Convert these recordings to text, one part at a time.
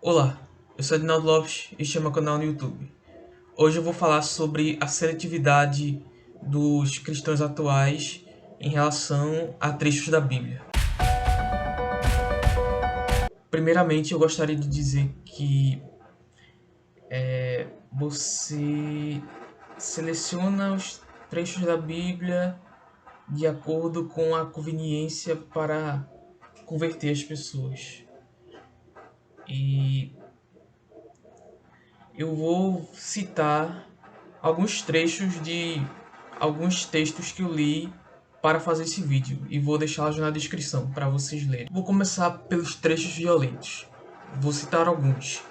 Olá, eu sou Edinaldo Lopes e este é meu canal no YouTube. Hoje eu vou falar sobre a seletividade dos cristãos atuais em relação a trechos da Bíblia. Primeiramente, eu gostaria de dizer que você seleciona os trechos da Bíblia de acordo com a conveniência para converter as pessoas. E eu vou citar alguns trechos de alguns textos que eu li para fazer esse vídeo e vou deixá-los na descrição para vocês lerem. Vou começar pelos trechos violentos. Vou citar alguns.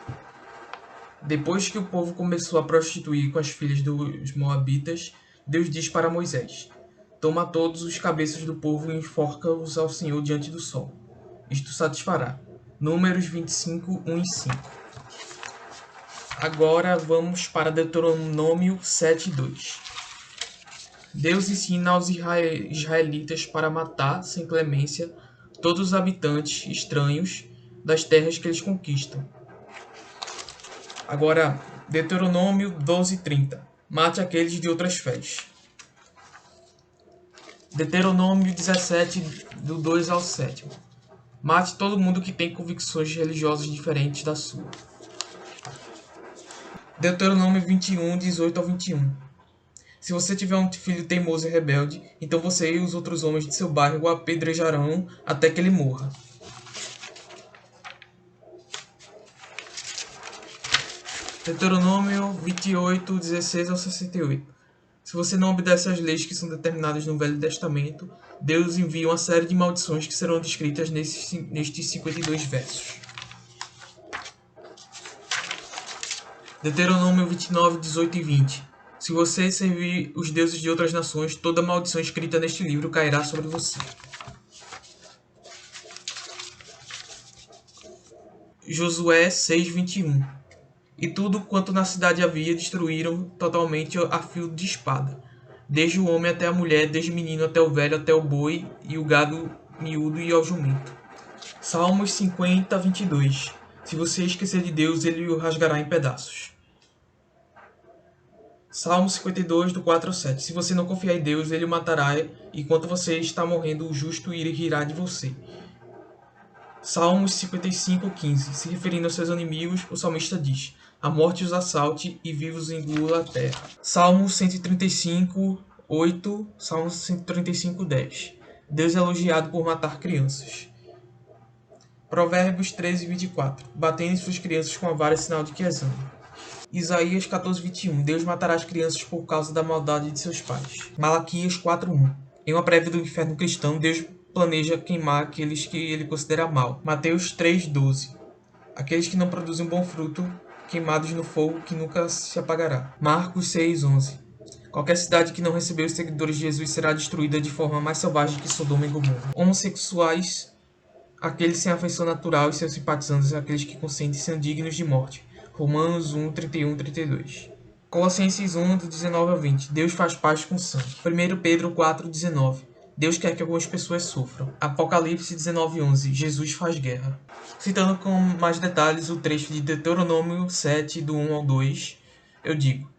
Depois que o povo começou a prostituir com as filhas dos moabitas, Deus diz para Moisés: Toma todos os cabeças do povo e enforca-os ao Senhor diante do sol. Isto satisfará. Números 25, 1 e 5. Agora vamos para Deuteronômio 7, 2. Deus ensina aos israelitas para matar, sem clemência, todos os habitantes estranhos das terras que eles conquistam. Agora, Deuteronômio 12:30. Mate aqueles de outras fés. Deuteronômio 17, do 2 ao 7. Mate todo mundo que tem convicções religiosas diferentes da sua. Deuteronômio 21, 18 ao 21. Se você tiver um filho teimoso e rebelde, então você e os outros homens de seu bairro o apedrejarão até que ele morra. Deuteronômio 28, 16 ao 68. Se você não obedece às leis que são determinadas no Velho Testamento, Deus envia uma série de maldições que serão descritas nestes 52 versos. Deuteronômio 29, 18 e 20. Se você servir os deuses de outras nações, toda maldição escrita neste livro cairá sobre você. Josué 6, 21. E tudo quanto na cidade havia destruíram totalmente a fio de espada, desde o homem até a mulher, desde o menino até o velho, até o boi e o gado miúdo e ao jumento. Salmos 50, 22. Se você esquecer de Deus, ele o rasgará em pedaços. Salmo 52, do 4 ao 7. Se você não confiar em Deus, ele o matará, e enquanto você está morrendo, o justo rirá de você. Salmos 55, 15. Se referindo aos seus inimigos, o salmista diz: A morte os assalte e vivos engula a terra. Salmos 135, 8. Salmos 135, 10. Deus é elogiado por matar crianças. Provérbios 13, 24. Batendo suas crianças com a vara é sinal de que és amo. Isaías 14, 21. Deus matará as crianças por causa da maldade de seus pais. Malaquias 4, 1. Em uma prévia do inferno cristão, Deus planeja queimar aqueles que ele considera mal. Mateus 3, 12. Aqueles que não produzem bom fruto, queimados no fogo que nunca se apagará. Marcos 6, 11. Qualquer cidade que não recebeu os seguidores de Jesus será destruída de forma mais selvagem que Sodoma e Gomorra. Homossexuais, aqueles sem afeição natural e seus simpatizantes, aqueles que consentem são dignos de morte. Romanos 1, 31, 32. Colossenses 1, do 19 ao 20. Deus faz paz com o sangue. 1 Pedro 4, 19. Deus quer que algumas pessoas sofram. Apocalipse 19, 11. Jesus faz guerra. Citando com mais detalhes o trecho de Deuteronômio 7, do 1 ao 2, eu digo: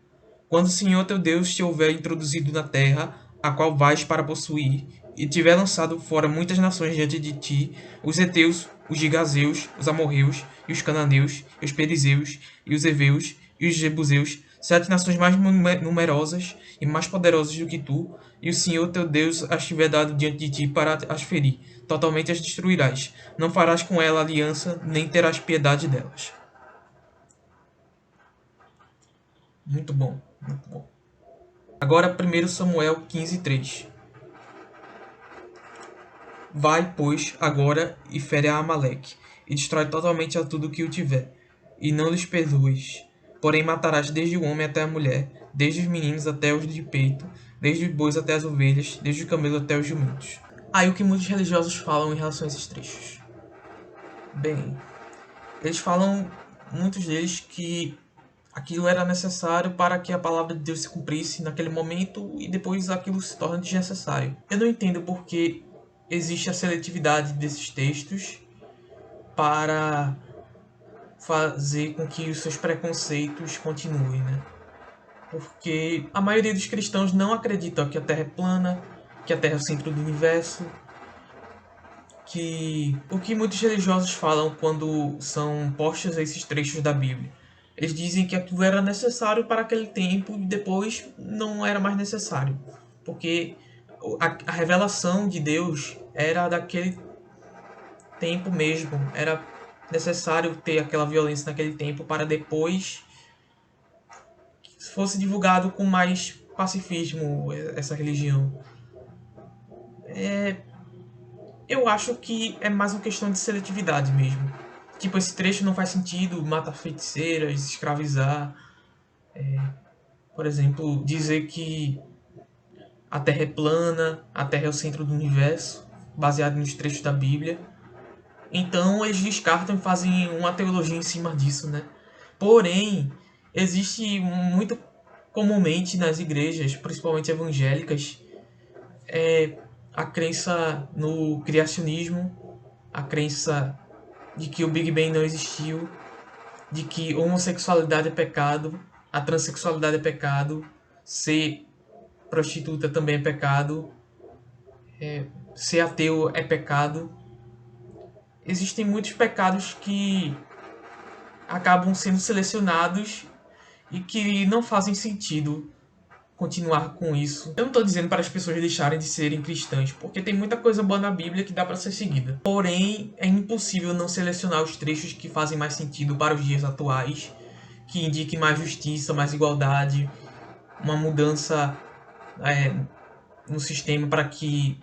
Quando o Senhor teu Deus te houver introduzido na terra, a qual vais para possuir, e tiver lançado fora muitas nações diante de ti, os heteus, os gigazeus, os amorreus, e os cananeus, e os perizeus, e os heveus, e os jebuseus, 7 nações mais numerosas e mais poderosas do que tu, e o Senhor teu Deus as tiver dado diante de ti para as ferir, totalmente as destruirás. Não farás com ela aliança, nem terás piedade delas. Muito bom, muito bom. Agora 1 Samuel 15, 3. Vai, pois, agora e fere a Amaleque, e destrói totalmente a tudo que o tiver, e não lhes perdoes. Porém matarás desde o homem até a mulher, desde os meninos até os de peito, desde os bois até as ovelhas, desde o camelo até os jumentos. Aí o que muitos religiosos falam em relação a esses trechos? Bem, eles falam, muitos deles, que aquilo era necessário para que a palavra de Deus se cumprisse naquele momento e depois aquilo se torna desnecessário. Eu não entendo por que existe a seletividade desses textos para fazer com que os seus preconceitos continuem, né? Porque a maioria dos cristãos não acredita que a Terra é plana, que a Terra é o centro do universo, que o que muitos religiosos falam quando são postos esses trechos da Bíblia. Eles dizem que aquilo era necessário para aquele tempo e depois não era mais necessário, porque a revelação de Deus era daquele tempo mesmo, era necessário ter aquela violência naquele tempo para depois fosse divulgado com mais pacifismo essa religião. Eu acho que é mais uma questão de seletividade mesmo. Tipo, esse trecho não faz sentido, matar feiticeiras, escravizar. Por exemplo, dizer que a Terra é plana, a Terra é o centro do universo, baseado nos trechos da Bíblia. Então eles descartam e fazem uma teologia em cima disso, né? Porém, existe muito comumente nas igrejas, principalmente evangélicas, a crença no criacionismo, a crença de que o Big Bang não existiu, de que homossexualidade é pecado, a transexualidade é pecado, ser prostituta também é pecado, ser ateu é pecado. Existem muitos pecados que acabam sendo selecionados e que não fazem sentido continuar com isso. Eu não estou dizendo para as pessoas deixarem de serem cristãs, porque tem muita coisa boa na Bíblia que dá para ser seguida. Porém, é impossível não selecionar os trechos que fazem mais sentido para os dias atuais, que indiquem mais justiça, mais igualdade, uma mudança no sistema para que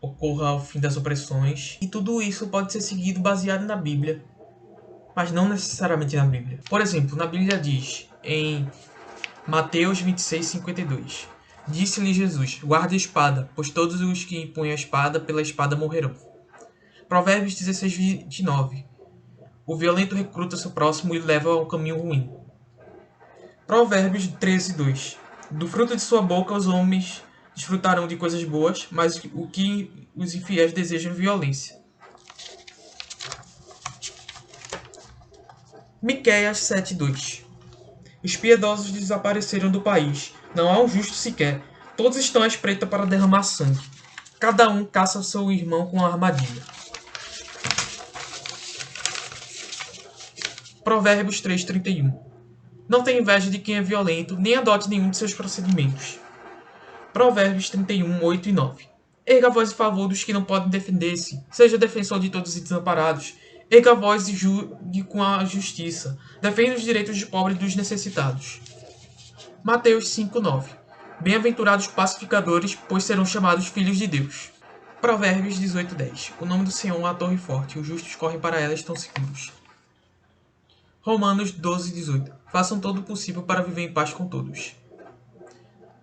ocorra o fim das opressões. E tudo isso pode ser seguido baseado na Bíblia, mas não necessariamente na Bíblia. Por exemplo, na Bíblia diz em Mateus 26:52: Disse-lhe Jesus: Guarde a espada, pois todos os que empunham a espada pela espada morrerão. Provérbios 16:29: O violento recruta seu próximo e leva ao caminho ruim. Provérbios 13:2: Do fruto de sua boca os homens desfrutarão de coisas boas, mas o que os infiéis desejam é violência. Miqueias 7:2: Os piedosos desapareceram do país, não há um justo sequer. Todos estão à espreita para derramar sangue. Cada um caça seu irmão com uma armadilha. Provérbios 3:31: Não tenha inveja de quem é violento, nem adote nenhum de seus procedimentos. Provérbios 31:8 e 9: Erga a voz em favor dos que não podem defender-se. Seja defensor de todos os desamparados. Erga a voz e julgue com a justiça. Defenda os direitos dos pobres e dos necessitados. Mateus 5:9: Bem-aventurados pacificadores, pois serão chamados filhos de Deus. Provérbios 18:10: O nome do Senhor é uma torre forte, os justos correm para ela e estão seguros. Romanos 12:18: Façam todo o possível para viver em paz com todos.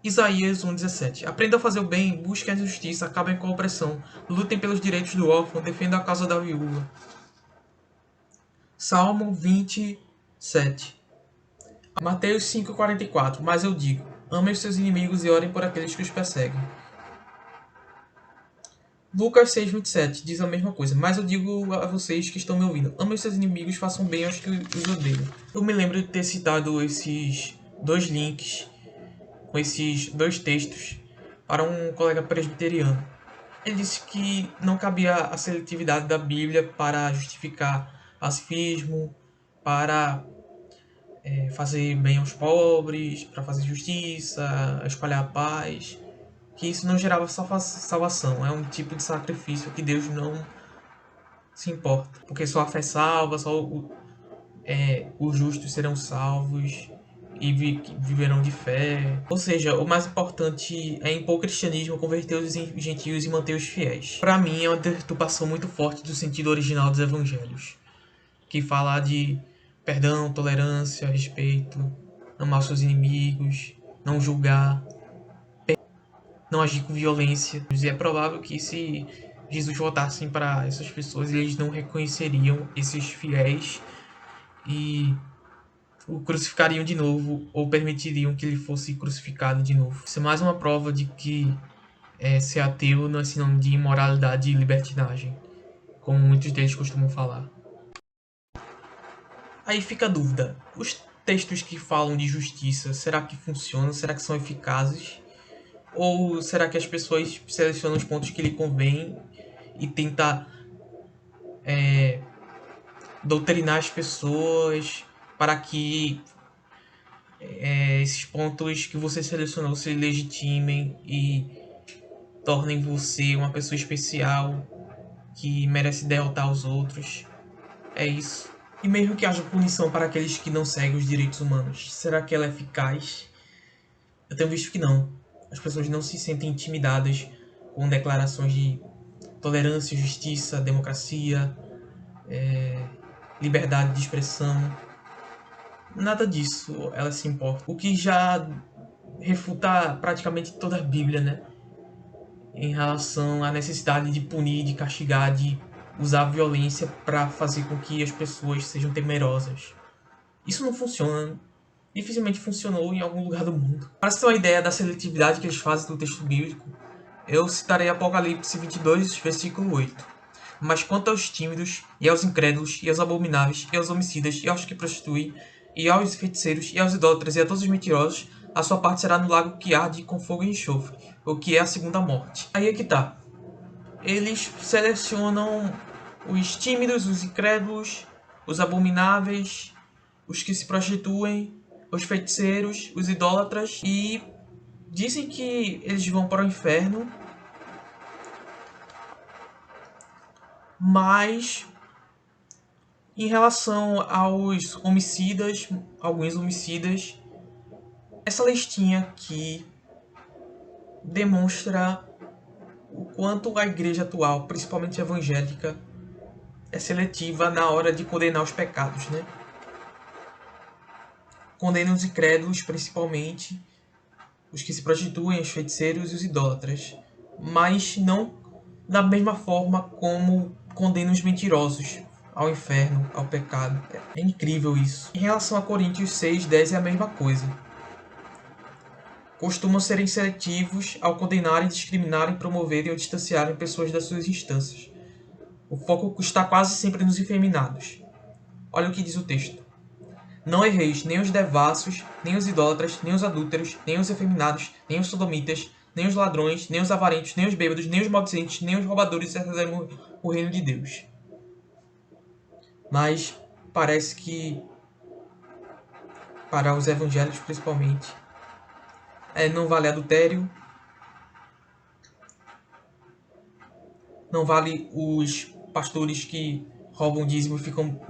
Isaías 1:17: Aprendam a fazer o bem, busquem a justiça, acabem com a opressão, lutem pelos direitos do órfão, defendam a causa da viúva. Salmo 27. Mateus 5:44: Mas eu digo: amem os seus inimigos e orem por aqueles que os perseguem. Lucas 6:27 diz a mesma coisa: Mas eu digo a vocês que estão me ouvindo: amem os seus inimigos, façam bem aos que os odeiam. Eu me lembro de ter citado esses dois links com esses dois textos para um colega presbiteriano. Ele disse que não cabia a seletividade da Bíblia para justificar pacifismo, para fazer bem aos pobres, para fazer justiça, espalhar a paz, que isso não gerava salvação. É um tipo de sacrifício que Deus não se importa, porque só a fé salva, só os justos serão salvos e viverão de fé. Ou seja, o mais importante é impor o cristianismo, converter os gentios e manter os fiéis. Para mim é uma deturpação muito forte do sentido original dos evangelhos, que fala de perdão, tolerância, respeito, amar seus inimigos, não julgar, não agir com violência. E é provável que se Jesus voltasse para essas pessoas, eles não reconheceriam esses fiéis e o crucificariam de novo ou permitiriam que ele fosse crucificado de novo. Isso é mais uma prova de que ser ateu não é sinônimo de imoralidade e libertinagem, como muitos deles costumam falar. Aí fica a dúvida, os textos que falam de justiça, será que funcionam? Será que são eficazes? Ou será que as pessoas selecionam os pontos que lhe convém e tentam doutrinar as pessoas para que esses pontos que você selecionou se legitimem e tornem você uma pessoa especial que merece derrotar os outros? É isso. E mesmo que haja punição para aqueles que não seguem os direitos humanos, será que ela é eficaz? Eu tenho visto que não. As pessoas não se sentem intimidadas com declarações de tolerância, justiça, democracia, liberdade de expressão. Nada disso elas se importam. O que já refuta praticamente toda a Bíblia, né? Em relação à necessidade de punir, de castigar, de usar a violência para fazer com que as pessoas sejam temerosas. Isso não funciona. Dificilmente funcionou em algum lugar do mundo. Para você ter uma ideia da seletividade que eles fazem do texto bíblico, eu citarei Apocalipse 22, versículo 8. Mas quanto aos tímidos, e aos incrédulos, e aos abomináveis, e aos homicidas, e aos que prostituem, e aos feiticeiros, e aos idólatras, e a todos os mentirosos, a sua parte será no lago que arde com fogo e enxofre, o que é a segunda morte. Aí é que tá. Eles selecionam os tímidos, os incrédulos, os abomináveis, os que se prostituem, os feiticeiros, os idólatras, e dizem que eles vão para o inferno, mas em relação aos homicidas, alguns homicidas, essa listinha aqui demonstra o quanto a igreja atual, principalmente evangélica, é seletiva na hora de condenar os pecados, né? Condena os incrédulos, principalmente, os que se prostituem, os feiticeiros e os idólatras, mas não da mesma forma como condena os mentirosos ao inferno, ao pecado. É incrível isso. Em relação a Coríntios 6:10 é a mesma coisa. Costumam serem seletivos ao condenarem, discriminarem, promoverem ou distanciarem pessoas das suas instâncias. O foco está quase sempre nos efeminados. Olha o que diz o texto. Não erreis nem os devassos, nem os idólatras, nem os adúlteros, nem os efeminados, nem os sodomitas, nem os ladrões, nem os avarentos, nem os bêbados, nem os maldizentes, nem os roubadores herdarão o reino de Deus. Mas parece que, para os evangélicos principalmente, não vale adultério, não vale os pastores que roubam dízimo e ficam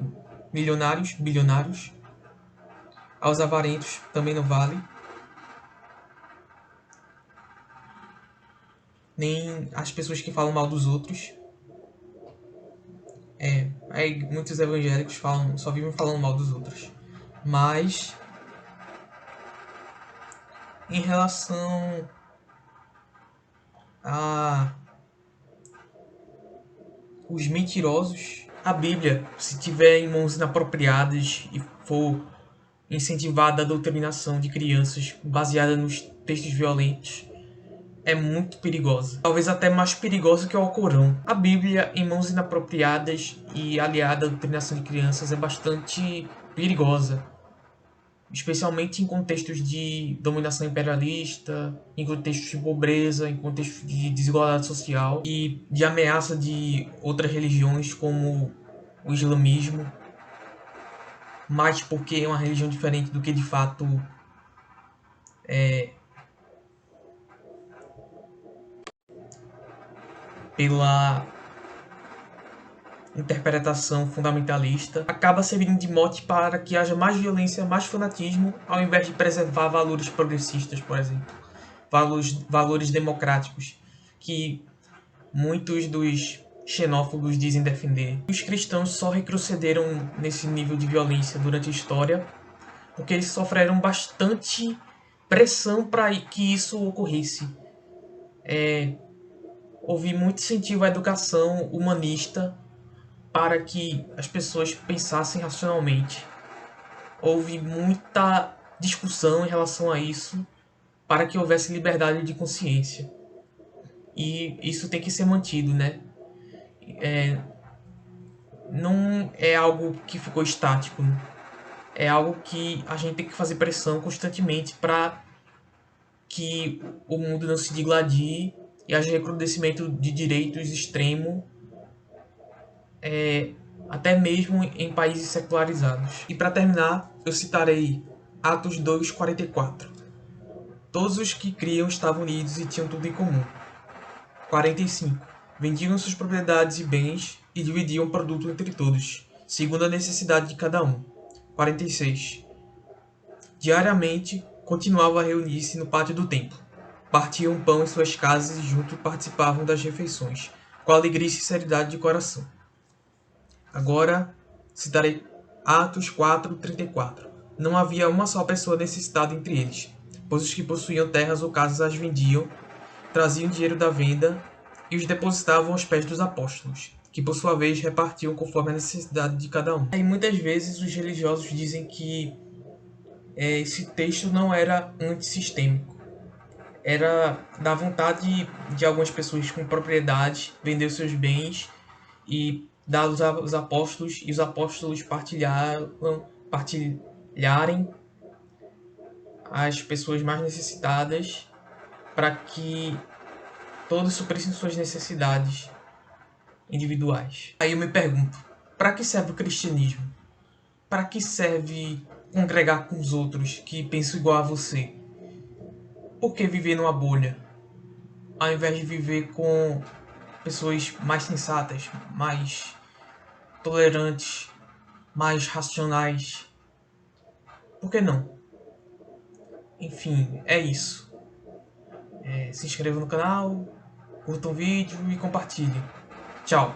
milionários, bilionários. Aos avarentos também não vale. Nem as pessoas que falam mal dos outros. Aí muitos evangélicos só vivem falando mal dos outros. Mas em relação a os mentirosos, a Bíblia, se tiver em mãos inapropriadas e for incentivada a doutrinação de crianças baseada nos textos violentos, é muito perigosa. Talvez até mais perigosa que o Alcorão. A Bíblia, em mãos inapropriadas e aliada à doutrinação de crianças, é bastante perigosa. Especialmente em contextos de dominação imperialista, em contextos de pobreza, em contextos de desigualdade social e de ameaça de outras religiões como o islamismo, mais porque é uma religião diferente do que de fato pela interpretação fundamentalista, acaba servindo de mote para que haja mais violência, mais fanatismo, ao invés de preservar valores progressistas, por exemplo, valores democráticos, que muitos dos xenófobos dizem defender. Os cristãos só retrocederam nesse nível de violência durante a história porque eles sofreram bastante pressão para que isso ocorresse. Houve muito incentivo à educação humanista para que as pessoas pensassem racionalmente. Houve muita discussão em relação a isso para que houvesse liberdade de consciência. E isso tem que ser mantido, né? Não é algo que ficou estático. é algo que a gente tem que fazer pressão constantemente para que o mundo não se digladie e haja recrudescimento de direitos extremo, até mesmo em países secularizados. E para terminar, eu citarei Atos 2:44. Todos os que criam estavam unidos e tinham tudo em comum. 45. Vendiam suas propriedades e bens e dividiam o produto entre todos, segundo a necessidade de cada um. 46. Diariamente, continuavam a reunir-se no pátio do templo. Partiam pão em suas casas e juntos participavam das refeições, com alegria e sinceridade de coração. Agora, citarei Atos 4:34. Não havia uma só pessoa necessitada entre eles, pois os que possuíam terras ou casas as vendiam, traziam dinheiro da venda e os depositavam aos pés dos apóstolos, que por sua vez repartiam conforme a necessidade de cada um. E muitas vezes os religiosos dizem que esse texto não era antissistêmico. Era da vontade de algumas pessoas com propriedade vender seus bens e dar aos apóstolos, e os apóstolos partilharem as pessoas mais necessitadas para que todos suprissem suas necessidades individuais. Aí eu me pergunto, para que serve o cristianismo? Para que serve congregar com os outros que pensam igual a você? Por que viver numa bolha, ao invés de viver com pessoas mais sensatas, mais tolerantes, mais racionais? Por que não? Enfim, é isso. Se inscreva no canal, curta o vídeo e compartilhe. Tchau!